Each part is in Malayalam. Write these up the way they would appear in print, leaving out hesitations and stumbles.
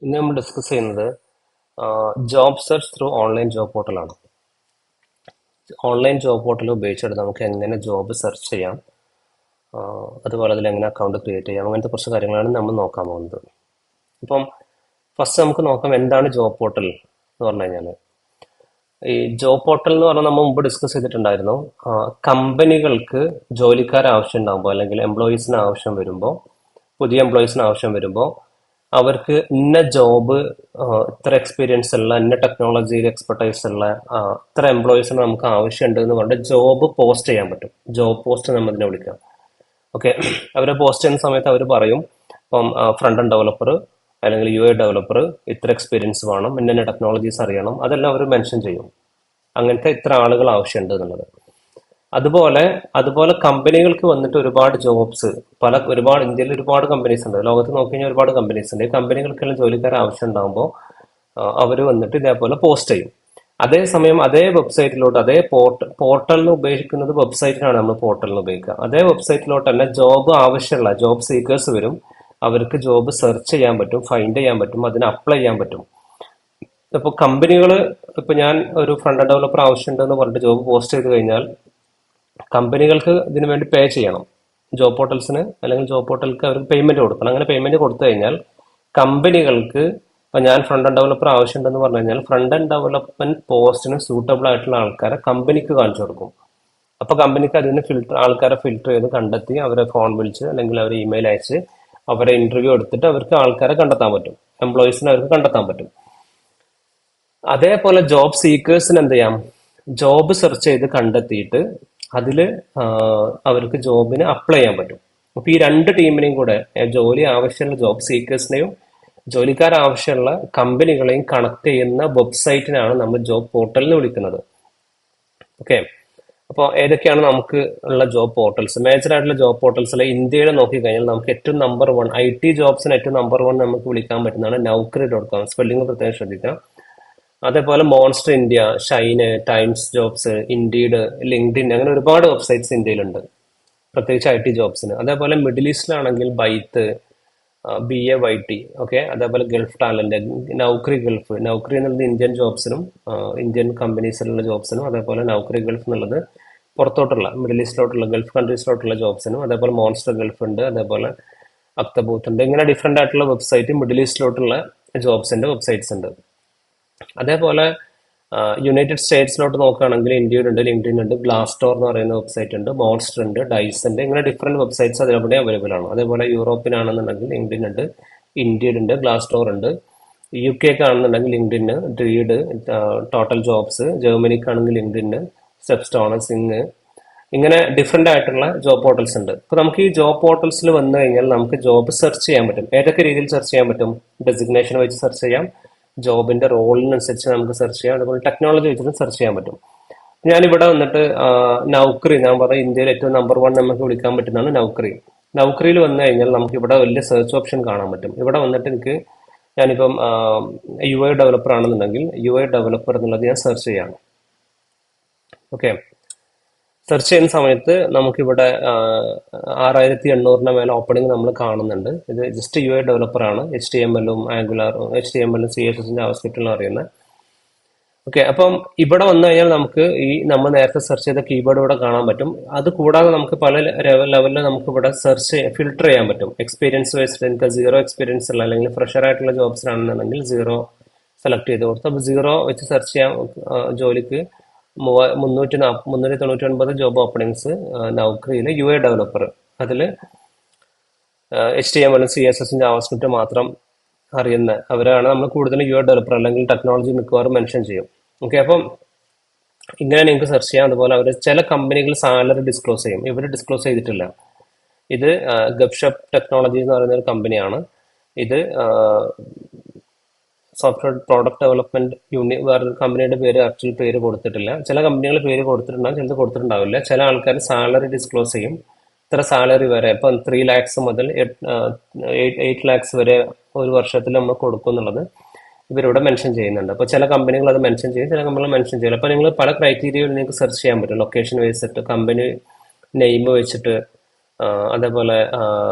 ഇന്ന് നമ്മൾ ഡിസ്കസ് ചെയ്യുന്നത് job search through online job പോർട്ടലാണ്. ഓൺലൈൻ ജോബ് പോർട്ടൽ ഉപയോഗിച്ചിട്ട് നമുക്ക് എങ്ങനെ ജോബ് സെർച്ച് ചെയ്യാം, അതുപോലെ അതിൽ എങ്ങനെ അക്കൗണ്ട് ക്രിയേറ്റ് ചെയ്യാം, അങ്ങനത്തെ കുറച്ച് കാര്യങ്ങളാണ് നമ്മൾ നോക്കാൻ പോകുന്നത്. ഇപ്പം ഫസ്റ്റ് നമുക്ക് നോക്കാം എന്താണ് ജോബ് പോർട്ടൽ എന്ന് പറഞ്ഞു കഴിഞ്ഞാൽ. ഈ ജോബ് പോർട്ടൽ എന്ന് പറഞ്ഞാൽ നമ്മൾ മുമ്പ് ഡിസ്കസ് ചെയ്തിട്ടുണ്ടായിരുന്നു. കമ്പനികൾക്ക് ജോലിക്കാർ ആവശ്യം ഉണ്ടാകുമ്പോൾ അല്ലെങ്കിൽ എംപ്ലോയീസിന് ആവശ്യം വരുമ്പോൾ, പുതിയ എംപ്ലോയീസിന് ആവശ്യം വരുമ്പോൾ അവർക്ക് ഇന്ന ജോബ്, ഇത്ര എക്സ്പീരിയൻസ് ഉള്ള, ഇന്ന ടെക്നോളജിയിൽ എക്സ്പെർട്ടൈസ് ഉള്ള ഇത്ര എംപ്ലോയീസിന് നമുക്ക് ആവശ്യമുണ്ട് എന്ന് പറഞ്ഞിട്ട് ജോബ് പോസ്റ്റ് ചെയ്യാൻ പറ്റും. ജോബ് പോസ്റ്റ് നമ്മൾ ഇതിനെ വിളിക്കാം. ഓക്കെ, അവരെ പോസ്റ്റ് ചെയ്യുന്ന സമയത്ത് അവർ പറയും ഇപ്പം ഫ്രണ്ട് എൻഡ് ഡെവലപ്പർ അല്ലെങ്കിൽ UI ഡെവലപ്പർ, ഇത്ര എക്സ്പീരിയൻസ് വേണം, ഇന്ന ടെക്നോളജീസ് അറിയണം, അതെല്ലാം അവർ മെൻഷൻ ചെയ്യും. അങ്ങനത്തെ ഇത്ര ആളുകൾ ആവശ്യമുണ്ട് എന്നുള്ളത്. അതുപോലെ അതുപോലെ കമ്പനികൾക്ക് വന്നിട്ട് ഒരുപാട് ജോബ്സ്, ഒരുപാട് ഇന്ത്യയിൽ ഒരുപാട് കമ്പനീസ് ഉണ്ട്, ലോകത്ത് നോക്കി കഴിഞ്ഞാൽ ഒരുപാട് കമ്പനീസ് ഉണ്ട്. ഈ കമ്പനികൾക്കെല്ലാം ജോലിക്കാർ ആവശ്യം ഉണ്ടാകുമ്പോൾ അവർ വന്നിട്ട് ഇതേപോലെ പോസ്റ്റ് ചെയ്യും. അതേസമയം അതേ വെബ്സൈറ്റിലോട്ട്, അതേ പോർട്ടലിന് ഉപയോഗിക്കുന്നത് വെബ്സൈറ്റിനാണ് നമ്മൾ പോർട്ടലിന് ഉപയോഗിക്കുക. അതേ വെബ്സൈറ്റിലോട്ട് തന്നെ ജോബ് ആവശ്യമുള്ള ജോബ് സീക്കേഴ്സ് വരും. അവർക്ക് ജോബ് സെർച്ച് ചെയ്യാൻ പറ്റും, ഫൈൻഡ് ചെയ്യാൻ പറ്റും, അതിന് അപ്ലൈ ചെയ്യാൻ പറ്റും. ഇപ്പോൾ കമ്പനികൾ, ഇപ്പൊ ഞാൻ ഒരു ഫ്രണ്ട് എൻഡ് ഡെവലപ്പർ ആവശ്യമുണ്ടെന്ന് പറഞ്ഞിട്ട് ജോബ് പോസ്റ്റ് ചെയ്ത് കഴിഞ്ഞാൽ കമ്പനികൾക്ക് ഇതിനു വേണ്ടി പേ ചെയ്യണം. ജോബ് പോർട്ടൽസിന് അല്ലെങ്കിൽ ജോബ് പോർട്ടലിക്ക് അവർക്ക് പേയ്മെന്റ് കൊടുക്കണം. അങ്ങനെ പേയ്മെന്റ് കൊടുത്തു കഴിഞ്ഞാൽ കമ്പനികൾക്ക്, ഇപ്പൊ ഞാൻ ഫ്രണ്ട് എൻഡ് ഡെവലപ്പർ ആവശ്യമുണ്ടെന്ന് പറഞ്ഞു കഴിഞ്ഞാൽ ഫ്രണ്ട് എൻഡ് ഡെവലപ്മെന്റ് പോസ്റ്റിന് സൂട്ടബിൾ ആയിട്ടുള്ള ആൾക്കാരെ കമ്പനിക്ക് കാണിച്ചു കൊടുക്കും. അപ്പൊ കമ്പനിക്ക് അതിന് ആൾക്കാരെ ഫിൽട്ടർ ചെയ്ത് കണ്ടെത്തി അവരെ ഫോൺ വിളിച്ച് അല്ലെങ്കിൽ അവരെ ഇമെയിൽ അയച്ച് അവരെ ഇന്റർവ്യൂ എടുത്തിട്ട് അവർക്ക് ആൾക്കാരെ കണ്ടെത്താൻ പറ്റും, എംപ്ലോയീസിനെ അവർക്ക് കണ്ടെത്താൻ പറ്റും. അതേപോലെ ജോബ് സീക്കേഴ്സിന് എന്ത് ചെയ്യാം, ജോബ് സെർച്ച് ചെയ്ത് കണ്ടെത്തിയിട്ട് അതിൽ അവർക്ക് ജോബിന് അപ്ലൈ ചെയ്യാൻ പറ്റും. അപ്പൊ ഈ രണ്ട് ടീമിനെയും കൂടെ, ജോലി ആവശ്യമുള്ള ജോബ് സീക്കേഴ്സിനെയും ജോലിക്കാർ ആവശ്യമുള്ള കമ്പനികളെയും കണക്ട് ചെയ്യുന്ന വെബ്സൈറ്റിനാണ് നമ്മൾ ജോബ് പോർട്ടൽ എന്ന് വിളിക്കുന്നത്. ഓക്കെ, അപ്പോൾ ഏതൊക്കെയാണ് നമുക്ക് ഉള്ള ജോബ് പോർട്ടൽസ്? മേജർ ആയിട്ടുള്ള ജോബ് പോർട്ടൽസിലെ ഇന്ത്യയിൽ നോക്കിക്കഴിഞ്ഞാൽ നമുക്ക് ഏറ്റവും നമ്പർ 1 IT ജോബ്സിന് ഏറ്റവും നമ്പർ 1 നമുക്ക് വിളിക്കാൻ പറ്റുന്നതാണ് Naukri.com. സ്പെല്ലിംഗ് പ്രത്യേകം ശ്രദ്ധിക്കാം. അതേപോലെ Monster India, Shine, Times Jobs, Indeed, LinkedIn, അങ്ങനെ ഒരുപാട് വെബ്സൈറ്റ്സ് ഇന്ത്യയിലുണ്ട്, പ്രത്യേകിച്ച് IT ജോബ്സിന്. അതേപോലെ മിഡിൽ ഈസ്റ്റിലാണെങ്കിൽ ബൈത്ത്, BAYT, ഓക്കെ. അതേപോലെ Gulf talent, Naukri Gulf. Naukri എന്നുള്ളത് ഇന്ത്യൻ ജോബ്സിനും ഇന്ത്യൻ കമ്പനീസിലുള്ള ജോബ്സിനും, അതേപോലെ നൗക്രി ഗൾഫ് എന്നുള്ളത് പുറത്തോട്ടുള്ള മിഡിൽ ഈസ്റ്റിലോട്ടുള്ള ഗൾഫ് കൺട്രീസിലോട്ടുള്ള ജോബ്സിനും. അതേപോലെ മോൺസ്റ്റർ ഗൾഫ് ഉണ്ട്, അതേപോലെ അക്തബൂത്ത് ഉണ്ട്. ഇങ്ങനെ ഡിഫറെന്റ് ആയിട്ടുള്ള വെബ്സൈറ്റ് മിഡിൽ ഈസ്റ്റിലോട്ടുള്ള ജോബ്സിന്റെ വെബ്സൈറ്റ്സ് ഉണ്ട്. അതേപോലെ യുണൈറ്റഡ് സ്റ്റേറ്റ്സിലോട്ട് നോക്കുകയാണെങ്കിൽ ഇന്ത്യയിലുണ്ട്, ലിങ്ക്ഡിൻ ഉണ്ട്, ഗ്ലാസ് ഡോർ എന്ന് പറയുന്ന വെബ്സൈറ്റ് ഉണ്ട്, മോൺസ്റ്റർ ഉണ്ട്, ഡൈസ് ഉണ്ട്. ഇങ്ങനെ ഡിഫറെന്റ് വെബ്സൈറ്റ്സ് അതിലൂടെ അവൈലബിൾ ആണ്. അതേപോലെ യൂറോപ്പിനാണെന്നുണ്ടെങ്കിൽ ലിങ്ക്ഡിൻ ഉണ്ട്, ഇന്ത്യയിൽ ഉണ്ട്, ഗ്ലാസ് ഡോർ ഉണ്ട്. UK ആണെന്നുണ്ടെങ്കിൽ ലിങ്ക്ഡിന്, ഡ്രീഡ്, ടോട്ടൽ ജോബ്സ്. ജർമ്മനിക്കാണെങ്കിൽ ലിങ്ക്ഡിന്, സ്റ്റെപ്സ്റ്റോൺ, സിംഗ്. ഇങ്ങനെ ഡിഫറെന്റ് ആയിട്ടുള്ള ജോബ് പോർട്ടൽസ് ഉണ്ട്. അപ്പൊ നമുക്ക് ഈ ജോബ് പോർട്ടൽസിൽ വന്നു കഴിഞ്ഞാൽ നമുക്ക് ജോബ് സെർച്ച് ചെയ്യാൻ പറ്റും. ഏതൊക്കെ രീതിയിൽ സെർച്ച് ചെയ്യാൻ പറ്റും? ഡെസിഗ്നേഷൻ വെച്ച് സെർച്ച് ചെയ്യാം, ജോബിന്റെ റോളിനനുസരിച്ച് നമുക്ക് സെർച്ച് ചെയ്യാം, അതുപോലെ ടെക്നോളജി വെച്ചിട്ട് സെർച്ച് ചെയ്യാൻ പറ്റും. ഞാനിവിടെ വന്നിട്ട് നൗക്രി, ഞാൻ പറഞ്ഞ ഇന്ത്യയിൽ ഏറ്റവും നമ്പർ 1 നമുക്ക് വിളിക്കാൻ പറ്റുന്നതാണ് നൗക്രി. നൗക്രിയിൽ വന്നു കഴിഞ്ഞാൽ നമുക്ക് ഇവിടെ വലിയ സെർച്ച് ഓപ്ഷൻ കാണാൻ പറ്റും. ഇവിടെ വന്നിട്ട് എനിക്ക്, ഞാനിപ്പം UI ഡെവലപ്പർ ആണെന്നുണ്ടെങ്കിൽ UI ഡെവലപ്പർ എന്നുള്ളത് ഞാൻ സെർച്ച് ചെയ്യാണ്. ഓക്കെ, സെർച്ച് ചെയ്യുന്ന സമയത്ത് നമുക്കിവിടെ 6800 മേലെ ഓപ്പണിംഗ് നമ്മൾ കാണുന്നുണ്ട്. ഇത് ജസ്റ്റ് UI ഡെവലപ്പർ ആണ്, HTML-ഉം ആംഗുലാറും HTML-ഉം CSS-ഉം JavaScript-ഉം അറിയുന്ന. ഓക്കെ, അപ്പം ഇവിടെ വന്നു കഴിഞ്ഞാൽ നമുക്ക് ഈ നമ്മൾ നേരത്തെ സെർച്ച് ചെയ്ത കീബോർഡ് ഇവിടെ കാണാൻ പറ്റും. അത് കൂടാതെ നമുക്ക് പല ലെവലിൽ നമുക്ക് ഇവിടെ ഫിൽട്ടർ ചെയ്യാൻ പറ്റും. എക്സ്പീരിയൻസ് വെച്ചിട്ട് എനിക്ക് 0 എക്സ്പീരിയൻസ് ഉള്ള അല്ലെങ്കിൽ ഫ്രഷർ ആയിട്ടുള്ള ജോബ്സിലാണെന്നുണ്ടെങ്കിൽ 0 സെലക്ട് ചെയ്ത് കൊടുത്തു. അപ്പോൾ 0 വെച്ച് സെർച്ച് ചെയ്യാൻ ജോലിക്ക് 399 ജോബ് ഓപ്പണിങ്സ് നൗക്രിയിൽ UI ഡെവലപ്പർ. അതിൽ HTML-ഉം CSS-ഉം JavaScript മാത്രം അറിയുന്ന അവരാണ് നമ്മൾ കൂടുതൽ UI ഡെവലപ്പർ അല്ലെങ്കിൽ ടെക്നോളജി മിക്കവാറും മെൻഷൻ ചെയ്യും. ഓക്കെ, അപ്പം ഇങ്ങനെ നിങ്ങൾക്ക് സെർച്ച് ചെയ്യാം. അതുപോലെ അവർ ചില കമ്പനികൾ സാലറി ഡിസ്ക്ലോസ് ചെയ്യും, ഇവർ ഡിസ്ക്ലോസ് ചെയ്തിട്ടില്ല. ഇത് ഗപ്ഷപ്പ് ടെക്നോളജി എന്ന് പറയുന്ന ഒരു കമ്പനിയാണ്. ഇത് സോഫ്റ്റ്വെയർ പ്രോഡക്റ്റ് ഡെവലപ്മെന്റ് വേറൊരു കമ്പനിയുടെ പേര്, ആക്ച്വൽ പേര് കൊടുത്തിട്ടില്ല. ചില കമ്പനികൾ പേര് കൊടുത്തിട്ടുണ്ടാവും, ചിലത് കൊടുത്തിട്ടുണ്ടാവില്ല. ചില ആൾക്കാർ സാലറി ഡിസ്ക്ലോസ് ചെയ്യും, ഇത്ര സാലറി വരെ, ഇപ്പം 3 lakhs മുതൽ 8 lakhs വരെ ഒരു വർഷത്തിൽ നമ്മൾ കൊടുക്കും എന്നുള്ളത് ഇവരിവിടെ മെൻഷൻ ചെയ്യുന്നുണ്ട്. അപ്പോൾ ചില കമ്പനികൾ അത് മെൻഷൻ ചെയ്യും, ചില കമ്പനികൾ മെൻഷൻ ചെയ്യില്ല. അപ്പോൾ നിങ്ങൾ പല ക്രൈറ്റീരിയയിൽ നിങ്ങൾക്ക് സെർച്ച് ചെയ്യാൻ പറ്റും. ലൊക്കേഷൻ വെച്ചിട്ട്, കമ്പനി നെയിം വെച്ചിട്ട്, അതേപോലെ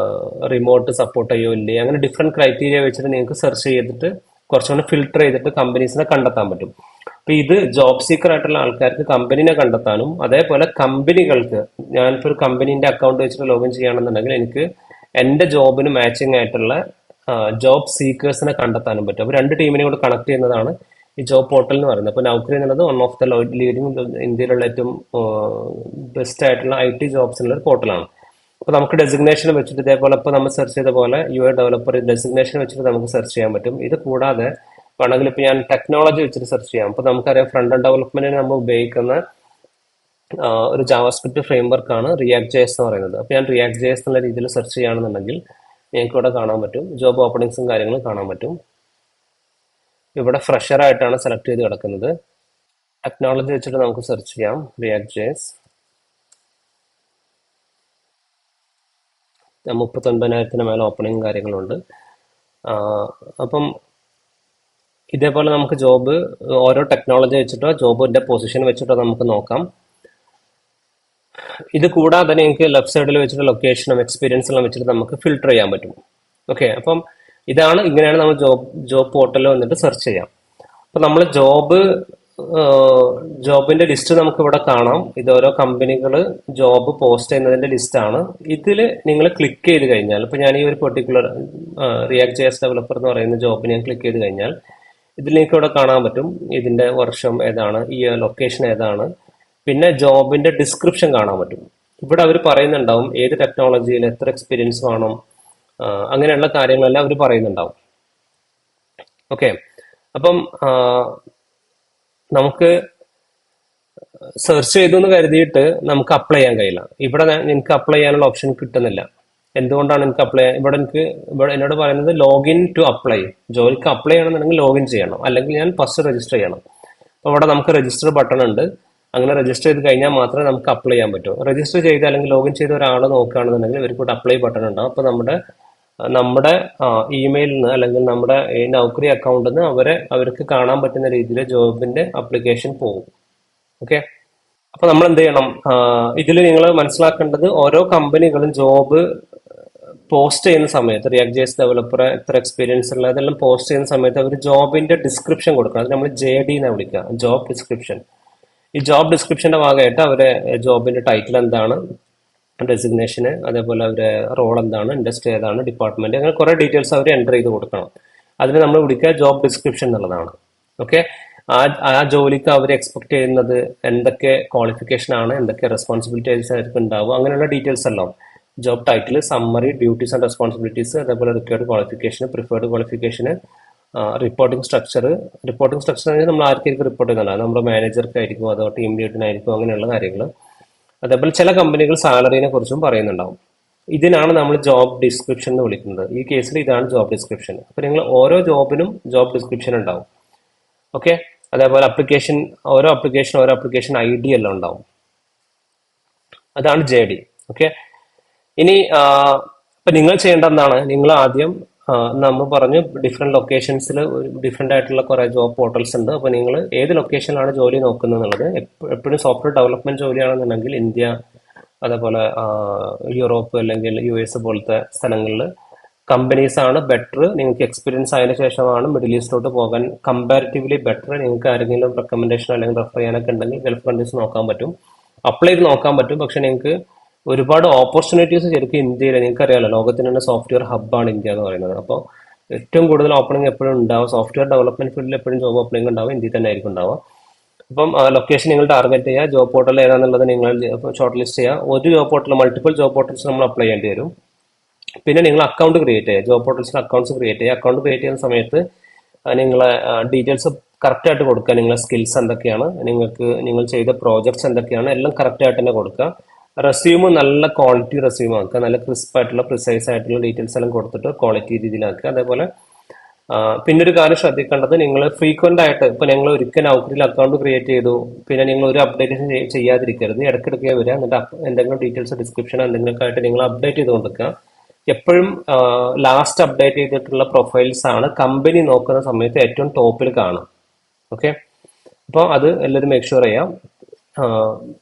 റിമോട്ട് സപ്പോർട്ട് ചെയ്യോ ഇല്ലേ, അങ്ങനെ ഡിഫറെന്റ് ക്രൈറ്റീരിയ വെച്ചിട്ട് നിങ്ങൾക്ക് സെർച്ച് ചെയ്തിട്ട് കുറച്ചുകൂടി ഫിൽട്ടർ ചെയ്തിട്ട് കമ്പനീസിനെ കണ്ടെത്താൻ പറ്റും. അപ്പൊ ഇത് ജോബ് സീക്കർ ആയിട്ടുള്ള ആൾക്കാർക്ക് കമ്പനീനെ കണ്ടെത്താനും, അതേപോലെ കമ്പനികൾക്ക് ഞാനിപ്പോൾ ഒരു കമ്പനീന്റെ അക്കൗണ്ട് വെച്ചിട്ട് ലോഗിൻ ചെയ്യുകയാണെന്നുണ്ടെങ്കിൽ എനിക്ക് എന്റെ ജോബിന് മാച്ചിങ് ആയിട്ടുള്ള ജോബ് സീക്കേഴ്സിനെ കണ്ടെത്താനും പറ്റും. അപ്പൊ രണ്ട് ടീമിനെ കൂടെ കണക്ട് ചെയ്യുന്നതാണ് ഈ ജോബ് പോർട്ടൽ എന്ന് പറയുന്നത്. അപ്പൊ നൗക്കറി എന്നുള്ളത് വൺ ഓഫ് ദ ലീഡിംഗ് ഇന്ത്യയിലുള്ള ഏറ്റവും ബെസ്റ്റ് ആയിട്ടുള്ള IT ജോബ്സിനുള്ള ഒരു പോർട്ടലാണ്. അപ്പൊ നമുക്ക് ഡെസിഗ്നേഷൻ വെച്ചിട്ട് ഇതേപോലെ ഇപ്പൊ നമ്മൾ സെർച്ച് ചെയ്ത പോലെ UI ഡെവലപ്പർ ഡെസിഗ്നേഷൻ വെച്ചിട്ട് നമുക്ക് സെർച്ച് ചെയ്യാൻ പറ്റും. ഇത് കൂടാതെ വേണമെങ്കിൽ ഇപ്പൊ ഞാൻ ടെക്നോളജി വെച്ചിട്ട് സെർച്ച് ചെയ്യാം. അപ്പൊ നമുക്കറിയാം ഫ്രണ്ട് എൻഡ് ഡെവലപ്മെന്റിന് നമ്മൾ ഉപയോഗിക്കുന്ന ഒരു ജാവാസ്ക്രിപ്റ്റ് ഫ്രെയിംവർക്ക് ആണ് റിയാക്ട് JS എന്ന് പറയുന്നത്. അപ്പൊ ഞാൻ റിയാക്ട് JS എന്നുള്ള രീതിയിൽ സെർച്ച് ചെയ്യുകയാണെന്നുണ്ടെങ്കിൽ നിങ്ങൾക്ക് ഇവിടെ കാണാൻ പറ്റും, ജോബ് ഓപ്പണിങ്സും കാര്യങ്ങളും കാണാൻ പറ്റും. ഇവിടെ ഫ്രഷർ ആയിട്ടാണ് സെലക്ട് ചെയ്ത് കിടക്കുന്നത്. ടെക്നോളജി വെച്ചിട്ട് നമുക്ക് സെർച്ച് ചെയ്യാം റിയാക്ട് JS. 39,000 മേലെ ഓപ്പണിങ് കാര്യങ്ങളുണ്ട്. അപ്പം ഇതേപോലെ നമുക്ക് ജോബ് ഓരോ ടെക്നോളജി വെച്ചിട്ടോ ജോബിന്റെ പൊസിഷൻ വെച്ചിട്ടോ നമുക്ക് നോക്കാം. ഇത് കൂടാതെ നിങ്ങൾക്ക് ലെഫ്റ്റ് സൈഡിൽ വെച്ചിട്ട് ലൊക്കേഷനും എക്സ്പീരിയൻസ് എല്ലാം വെച്ചിട്ട് നമുക്ക് ഫിൽട്ടർ ചെയ്യാൻ പറ്റും. ഓക്കെ, അപ്പം ഇങ്ങനെയാണ് നമ്മൾ ജോബ് പോർട്ടലിൽ വന്നിട്ട് സെർച്ച് ചെയ്യാം. അപ്പൊ നമ്മൾ ജോബിന്റെ ലിസ്റ്റ് നമുക്ക് ഇവിടെ കാണാം. ഇത് ഓരോ കമ്പനികൾ ജോബ് പോസ്റ്റ് ചെയ്യുന്നതിന്റെ ലിസ്റ്റ് ആണ്. ഇതിൽ നിങ്ങൾ ക്ലിക്ക് ചെയ്ത് കഴിഞ്ഞാൽ, ഇപ്പൊ ഞാൻ ഈ ഒരു പെർട്ടിക്കുലർ റിയാക്ട് JS ഡെവലപ്പർ എന്ന് പറയുന്ന ജോബ് ഞാൻ ക്ലിക്ക് ചെയ്ത് കഴിഞ്ഞാൽ ഇതിൽ നിങ്ങൾക്ക് ഇവിടെ കാണാൻ പറ്റും ഇതിന്റെ വർഷം ഏതാണ്, ഈ ലൊക്കേഷൻ ഏതാണ്, പിന്നെ ജോബിന്റെ ഡിസ്ക്രിപ്ഷൻ കാണാൻ പറ്റും. ഇവിടെ അവർ പറയുന്നുണ്ടാവും ഏത് ടെക്നോളജിയിൽ എത്ര എക്സ്പീരിയൻസ് വേണം, അങ്ങനെയുള്ള കാര്യങ്ങളെല്ലാം അവർ പറയുന്നുണ്ടാവും. ഓക്കെ, അപ്പം നമുക്ക് സെർച്ച് ചെയ്തു എന്ന് കരുതിയിട്ട് നമുക്ക് അപ്ലൈ ചെയ്യാൻ കഴിയില്ല. ഇവിടെ എനിക്ക് അപ്ലൈ ചെയ്യാനുള്ള ഓപ്ഷൻ കിട്ടുന്നില്ല. എന്തുകൊണ്ടാണ് എനിക്ക് അപ്ലൈ ചെയ്യാൻ? ഇവിടെ എന്നോട് പറയുന്നത് ലോഗിൻ ടു അപ്ലൈ. ജോലിക്ക് അപ്ലൈ ചെയ്യണമെന്നുണ്ടെങ്കിൽ ലോഗിൻ ചെയ്യണം, അല്ലെങ്കിൽ ഞാൻ ഫസ്റ്റ് രജിസ്റ്റർ ചെയ്യണം. അപ്പോൾ ഇവിടെ നമുക്ക് രജിസ്റ്റർ ബട്ടൺ ഉണ്ട്. അങ്ങനെ രജിസ്റ്റർ ചെയ്ത് കഴിഞ്ഞാൽ മാത്രമേ നമുക്ക് അപ്ലൈ ചെയ്യാൻ പറ്റൂ. രജിസ്റ്റർ ചെയ്ത് അല്ലെങ്കിൽ ലോഗിൻ ചെയ്ത ഒരാൾ നോക്കുകയാണെന്നുണ്ടെങ്കിൽ ഇവർക്ക് ഇവിടെ അപ്ലൈ ബട്ടൺ ഉണ്ടാവും. അപ്പോൾ നമ്മുടെ ഇമെയിലിൽ നിന്ന് അല്ലെങ്കിൽ നമ്മുടെ നൗക്കറി അക്കൗണ്ടിൽ നിന്ന് അവർക്ക് കാണാൻ പറ്റുന്ന രീതിയിൽ ജോബിന്റെ അപ്ലിക്കേഷൻ പോകും. ഓക്കെ, അപ്പൊ നമ്മൾ എന്ത് ചെയ്യണം? ഇതിൽ നിങ്ങൾ മനസ്സിലാക്കേണ്ടത് ഓരോ കമ്പനികളും ജോബ് പോസ്റ്റ് ചെയ്യുന്ന സമയത്ത് റിയാക്ട് JS ഡെവലപ്പർ എത്ര എക്സ്പീരിയൻസ് ഉള്ള ഇതെല്ലാം പോസ്റ്റ് ചെയ്യുന്ന സമയത്ത് അവർ ജോബിന്റെ ഡിസ്ക്രിപ്ഷൻ കൊടുക്കണം. അത് നമ്മൾ JD എന്ന് വിളിക്കുക, ജോബ് ഡിസ്ക്രിപ്ഷൻ. ഈ ജോബ് ഡിസ്ക്രിപ്ഷന്റെ ഭാഗമായിട്ട് അവരെ ജോബിന്റെ ടൈറ്റിൽ എന്താണ്, ഡെസിഗ്നേഷന്, അതേപോലെ അവരെ റോൾ എന്താണ്, ഇൻഡസ്ട്രി ഏതാണ്, ഡിപ്പാർട്ട്മെന്റ്, അങ്ങനെ കുറെ ഡീറ്റെയിൽസ് അവർ എൻ്റർ ചെയ്ത് കൊടുക്കണം. അതിന് നമ്മൾ വിളിക്കുക ജോബ് ഡിസ്ക്രിപ്ഷൻ എന്നുള്ളതാണ്. ഓക്കെ, ആ ജോലിക്ക് അവർ എക്സ്പെക്ട് ചെയ്യുന്നത് എന്തൊക്കെ ക്വാളിഫിക്കേഷൻ ആണ്, എന്തൊക്കെ റെസ്പോൺസിബിലിറ്റീസ് അവർക്ക് ഉണ്ടാവും, അങ്ങനെയുള്ള ഡീറ്റെയിൽസ് എല്ലാം. Job title, summary, duties and responsibilities, അതേപോലെ required qualification, preferred qualification, reporting structure നമ്മൾ ആർക്കായിരിക്കും റിപ്പോർട്ട് ചെയ്യുന്നത്? നമ്മുടെ മാനേജർക്കായിരിക്കും, അതോ ടീം ലീഡിനായിരിക്കും, അങ്ങനെയുള്ള കാര്യങ്ങൾ. അതേപോലെ ചില കമ്പനികൾ സാലറിനെ കുറിച്ചും പറയുന്നുണ്ടാവും. ഇതിനാണ് നമ്മൾ ജോബ് ഡിസ്ക്രിപ്ഷൻ എന്ന് വിളിക്കുന്നത്. ഈ കേസിൽ ഇതാണ് ജോബ് ഡിസ്ക്രിപ്ഷൻ. അപ്പൊ നിങ്ങൾ ഓരോ ജോബിനും ജോബ് ഡിസ്ക്രിപ്ഷൻ ഉണ്ടാവും. ഓക്കെ, അതേപോലെ ഓരോ ആപ്ലിക്കേഷൻ ID എല്ലാം ഉണ്ടാവും. അതാണ് JD. ഓക്കെ, ഇനി ഇപ്പൊ നിങ്ങൾ ചെയ്യേണ്ട എന്താണ്? നിങ്ങൾ ആദ്യം നമ്മൾ പറഞ്ഞു ഡിഫറെന്റ് ലൊക്കേഷൻസിൽ ഡിഫറെന്റ് ആയിട്ടുള്ള കുറെ ജോബ് പോർട്ടൽസ് ഉണ്ട്. അപ്പൊ നിങ്ങൾ ഏത് ലൊക്കേഷനിലാണ് ജോലി നോക്കുന്നത് എന്നുള്ളത്, എപ്പോഴും സോഫ്റ്റ്വെയർ ഡെവലപ്മെന്റ് ജോലിയാണെന്നുണ്ടെങ്കിൽ ഇന്ത്യ, അതേപോലെ യൂറോപ്പ് അല്ലെങ്കിൽ US പോലത്തെ സ്ഥലങ്ങളിൽ കമ്പനീസ് ആണ് ബെറ്റർ. നിങ്ങൾക്ക് എക്സ്പീരിയൻസ് ആയതിനു ശേഷമാണ് മിഡിൽ ഈസ്റ്റിലോട്ട് പോകാൻ കമ്പാരിറ്റീവ്ലി ബെറ്റർ. നിങ്ങൾക്ക് ആരെങ്കിലും റെക്കമെൻഡേഷൻ അല്ലെങ്കിൽ റെഫർ ചെയ്യാനൊക്കെ ഉണ്ടെങ്കിൽ ഗൾഫ് കൺട്രീസ് നോക്കാൻ പറ്റും, അപ്ലൈ ചെയ്ത് നോക്കാൻ പറ്റും. പക്ഷെ നിങ്ങൾക്ക് ഒരുപാട് ഓപ്പർച്യൂണിറ്റീസ് ശരിക്കും ഇന്ത്യയിൽ, നിങ്ങൾക്ക് അറിയാലോ, ലോകത്തിന് തന്നെ സോഫ്റ്റ്വെയർ ഹബ്ബാണ് ഇന്ത്യ എന്ന് പറയുന്നത്. അപ്പോൾ ഏറ്റവും കൂടുതൽ ഓപ്പണിംഗ് എപ്പോഴും ഉണ്ടാവും, സോഫ്റ്റ്വെയർ ഡെവലപ്മെന്റ് ഫീൽഡിൽ എപ്പോഴും ജോബ് ഓപ്പണിംഗ് ഉണ്ടാവും, ഇന്ത്യയിൽ തന്നെ ആയിരിക്കും ഉണ്ടാവുക. അപ്പം ലൊക്കേഷൻ നിങ്ങൾ ടാർഗറ്റ് ചെയ്യുക, ജോബ് പോർട്ടൽ ഏതാണെന്നുള്ളത് നിങ്ങൾ ഷോർട്ട് ലിസ്റ്റ് ചെയ്യുക. ഒരു job portal, multiple job portals നമ്മൾ അപ്ലൈ ചെയ്യേണ്ടി വരും. പിന്നെ നിങ്ങൾ അക്കൗണ്ട് ക്രിയേറ്റ് ചെയ്യുക, ജോബ് പോർട്ടൽസിൽ അക്കൗണ്ട്സ് ക്രിയേറ്റ് ചെയ്യുക. അക്കൗണ്ട് ക്രിയേറ്റ് ചെയ്യുന്ന സമയത്ത് നിങ്ങളെ ഡീറ്റെയിൽസ് കറക്റ്റ് ആയിട്ട് കൊടുക്കുക. നിങ്ങളെ സ്കിൽസ് എന്തൊക്കെയാണ്, നിങ്ങൾ ചെയ്ത പ്രോജക്ട്സ് എന്തൊക്കെയാണ്, എല്ലാം കറക്റ്റ് ആയിട്ട് തന്നെ കൊടുക്കുക. റെസ്യൂമ് നല്ല ക്വാളിറ്റി റെസ്യൂം ആക്കുക, നല്ല ക്രിസ്പ് ആയിട്ടുള്ള പ്രിസൈസ് ആയിട്ടുള്ള ഡീറ്റെയിൽസ് എല്ലാം കൊടുത്തിട്ട് ക്വാളിറ്റി രീതിയിലാക്കുക. അതേപോലെ പിന്നെ ഒരു കാര്യം ശ്രദ്ധിക്കേണ്ടത്, നിങ്ങൾ ഫ്രീക്വന്റ് ആയിട്ട്, ഇപ്പൊ നിങ്ങൾ ഒരിക്കൽ നൗക്കറിയിൽ അക്കൗണ്ട് ക്രിയേറ്റ് ചെയ്തു, പിന്നെ നിങ്ങൾ ഒരു അപ്ഡേറ്റ് ചെയ്യാതിരിക്കരുത്. ഇടയ്ക്കിടയ്ക്ക് വരിക, എന്നിട്ട് എന്തെങ്കിലും ഡീറ്റെയിൽസ് ഡിസ്ക്രിപ്ഷൻ എന്തെങ്കിലുമൊക്കെ ആയിട്ട് നിങ്ങൾ അപ്ഡേറ്റ് ചെയ്ത് കൊടുക്കുക. എപ്പോഴും ലാസ്റ്റ് അപ്ഡേറ്റ് ചെയ്തിട്ടുള്ള പ്രൊഫൈൽസ് ആണ് കമ്പനി നോക്കുന്ന സമയത്ത് ഏറ്റവും ടോപ്പിൽ കാണും. ഓക്കെ, അപ്പോൾ അത് എല്ലാവരും മേക്ക് ഷുവർ ചെയ്യാം.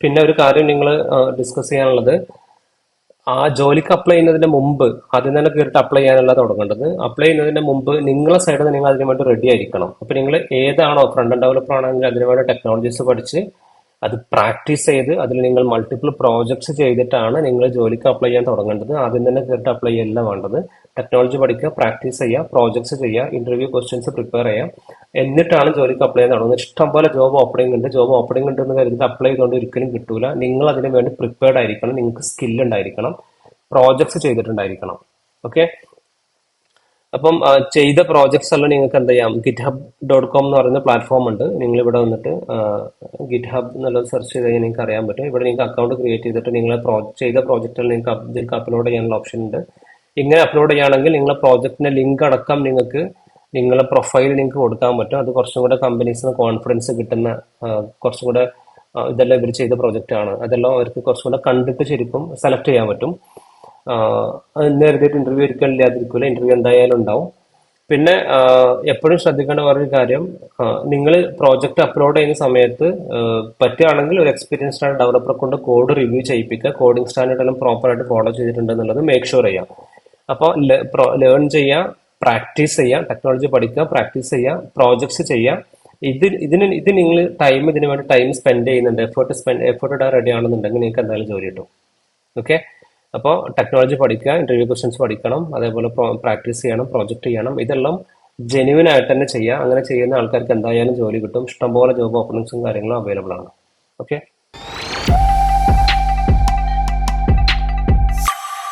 പിന്നെ ഒരു കാര്യം നിങ്ങൾ ഡിസ്കസ് ചെയ്യാനുള്ളത്, ആ ജോലിക്ക് അപ്ലൈ ചെയ്യുന്നതിന് മുമ്പ് ആദ്യം തന്നെ കയറിയിട്ട് അപ്ലൈ ചെയ്യാനല്ല തുടങ്ങേണ്ടത്. അപ്ലൈ ചെയ്യുന്നതിന് മുമ്പ് നിങ്ങളെ സൈഡിൽ നിന്ന് നിങ്ങൾ അതിന് വേണ്ടി റെഡി ആയിരിക്കണം. അപ്പൊ നിങ്ങൾ ഏതാണോ ഫ്രണ്ട് എൻഡ് ഡെവലപ്പർ ആണെങ്കിൽ അതിന് വേണ്ടി ടെക്നോളജീസ് പഠിച്ച് അത് പ്രാക്ടീസ് ചെയ്ത് അതിൽ നിങ്ങൾ മൾട്ടിപ്പിൾ പ്രോജക്ട്സ് ചെയ്തിട്ടാണ് നിങ്ങൾ ജോലിക്ക് അപ്ലൈ ചെയ്യാൻ തുടങ്ങേണ്ടത്. ആദ്യം തന്നെ കയറിയിട്ട് അപ്ലൈ ചെയ്യല്ല വേണ്ടത്. ടെക്നോളജി പഠിക്കുക, പ്രാക്ടീസ് ചെയ്യുക, പ്രോജക്ട്സ് ചെയ്യുക, ഇന്റർവ്യൂ ക്വസ്റ്റ്യൻസ് പ്രിപ്പയർ ചെയ്യാം, എന്നിട്ടാണ് ജോലിക്ക് അപ്ലൈ ചെയ്യാൻ തുടങ്ങുന്നത്. ഇഷ്ടംപോലെ ജോബ് ഓപ്പണിംഗ് ഉണ്ട്. ജോബ് ഓപ്പണിംഗ് ഉണ്ട് എന്ന് കരുതിയിട്ട് അപ്ലൈ ചെയ്തുകൊണ്ട് ഒരിക്കലും കിട്ടൂല. നിങ്ങൾ അതിന് വേണ്ടി പ്രിപ്പയർഡ് ആയിരിക്കണം, നിങ്ങൾക്ക് സ്കിൽ ഉണ്ടായിരിക്കണം, പ്രോജക്ട്സ് ചെയ്തിട്ടുണ്ടായിരിക്കണം. ഓക്കെ. അപ്പം ചെയ്ത പ്രോജക്ട്സ് എല്ലാം നിങ്ങൾക്ക് എന്ത് ചെയ്യാം, GitHub.com എന്ന് പറയുന്ന പ്ലാറ്റ്ഫോം ഉണ്ട്. നിങ്ങൾ ഇവിടെ വന്നിട്ട് GitHub എന്നുള്ളത് സെർച്ച് ചെയ്ത് കഴിഞ്ഞാൽ നിങ്ങൾക്ക് അറിയാൻ പറ്റും. ഇവിടെ നിങ്ങൾക്ക് അക്കൗണ്ട് ക്രിയേറ്റ് ചെയ്തിട്ട് നിങ്ങളെ ചെയ്ത പ്രോജക്റ്റിൽ നിങ്ങൾക്ക് അപ്ലോഡ് ചെയ്യാനുള്ള ഓപ്ഷൻ ഉണ്ട്. ഇങ്ങനെ അപ്ലോഡ് ചെയ്യുകയാണെങ്കിൽ നിങ്ങളെ പ്രോജക്റ്റിന്റെ ലിങ്ക് അടക്കം നിങ്ങൾക്ക് നിങ്ങളെ പ്രൊഫൈൽ നിങ്ങൾക്ക് കൊടുക്കാൻ പറ്റും. അത് കുറച്ചും കൂടെ കമ്പനീസിന് കോൺഫിഡൻസ് കിട്ടുന്ന, കുറച്ചും കൂടെ ഇതെല്ലാം ഇവർ ചെയ്ത പ്രോജക്റ്റ് ആണ്, അതെല്ലാം അവർക്ക് കുറച്ചും കൂടെ കണ്ടിട്ട് ശരിക്കും സെലക്ട് ചെയ്യാൻ പറ്റും. എന്ന് കരുതിയിട്ട് ഇന്റർവ്യൂ ഒരിക്കലും ഇല്ലാതിരിക്കില്ല, ഇന്റർവ്യൂ എന്തായാലും ഉണ്ടാവും. പിന്നെ എപ്പോഴും ശ്രദ്ധിക്കേണ്ട വേറൊരു കാര്യം, നിങ്ങൾ പ്രോജക്റ്റ് അപ്ലോഡ് ചെയ്യുന്ന സമയത്ത് പറ്റുകയാണെങ്കിൽ ഒരു എക്സ്പീരിയൻസ്ഡ് ആയ ഡെവലപ്പറെ കൊണ്ട് കോഡ് റിവ്യൂ ചെയ്യിപ്പിക്കുക. കോഡിംഗ് സ്റ്റാൻഡേർഡ് എല്ലാം പ്രോപ്പർ ആയിട്ട് ഫോളോ ചെയ്തിട്ടുണ്ട് എന്നുള്ളത് മേക്ക് ഷുവർ ചെയ്യാം. അപ്പോൾ ലേൺ ചെയ്യുക, പ്രാക്ടീസ് ചെയ്യുക, ടെക്നോളജി പഠിക്കുക, പ്രാക്ടീസ് ചെയ്യുക, പ്രോജക്ട്സ് ചെയ്യുക. ഇത് നിങ്ങൾ ഇതിന് വേണ്ടി ടൈം സ്പെൻഡ് ചെയ്യുന്നുണ്ട്, എഫേർട്ട് ഇടാൻ റെഡി ആണെന്നുണ്ടെങ്കിൽ നിങ്ങൾക്ക് എന്തായാലും ജോലി കിട്ടും. ഓക്കെ. അപ്പോൾ ടെക്നോളജി പഠിക്കുക, ഇന്റർവ്യൂ ക്വസ്റ്റ്യൻസ് പഠിക്കണം, അതേപോലെ പ്രാക്ടീസ് ചെയ്യണം, പ്രോജക്റ്റ് ചെയ്യണം. ഇതെല്ലാം ജെന്യുവൻ ആയിട്ട് തന്നെ ചെയ്യുക. അങ്ങനെ ചെയ്യുന്ന ആൾക്കാർക്ക് എന്തായാലും ജോലി കിട്ടും. ഇഷ്ടംപോലെ ജോബ് ഓപ്പണിങ്സും കാര്യങ്ങളും അവൈലബിൾ ആണ്. ഓക്കെ.